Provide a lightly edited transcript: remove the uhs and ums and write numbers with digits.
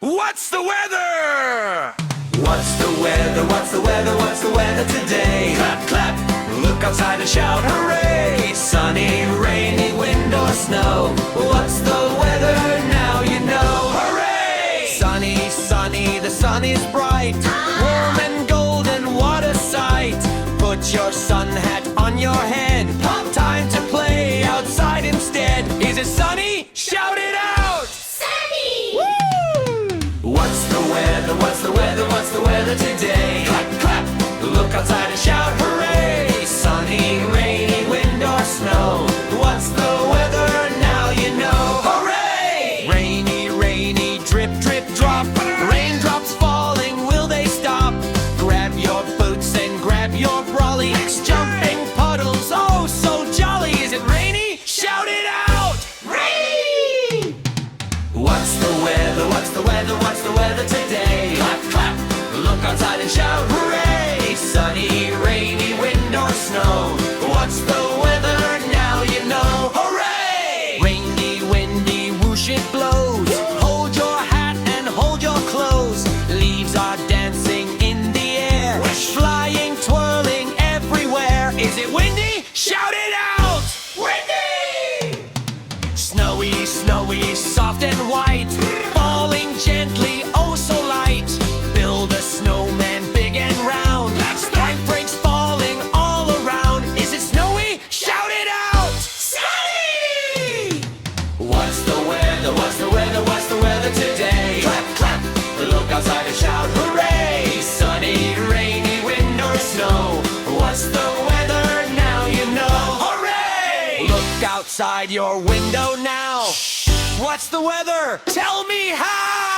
What's the weather? What's the weather? What's the weather? What's the weather today? Clap, clap. Look outside and shout hooray! Sunny, rainy, wind or snow. What's the weather? Now you know. Hooray! Sunny, sunny, the sun is bright. Warm and golden, what a sight. Put your sun hat on your head. Time to play outside instead. Is it sunny? Shout it out! Sunny! Woo! What's the weather? What's the weather? What's the weather today? Clap, clap. Look outside and shout hooray! Sunny, rainy, wind or snow. What's the weather? Now you know. Hooray! Rainy, rainy, drip, drip, drop. Raindrops falling, will they stop? Grab your boots and grab your brolly. Jumping puddles, oh so jolly. Is it rainy? Shout it out! Rainy! What's the weather? What's the weather? What's the weather today? Clap, clap. Look outside and shout hooray! Sunny, rainy, wind or snow. What's the weather? Now you know. Hooray! Rainy, windy, whoosh it blows. Hold your hat and hold your clothes. Leaves are dancing in the air. Flying, twirling everywhere. Is it windy? Shout it out! Windy! Snowy, snowy, soft and white. Falling gently, oh so light. Build a snowman big and round. Spike breaks falling all around. Is it snowy? Shout it out! Sunny! What's the weather? What's the weather? What's the weather today? Clap, clap. Look outside and shout hooray! Sunny, rainy, wind or snow. What's the weather? Now you know. Hooray! Look outside your window now. What's the weather? Tell me how!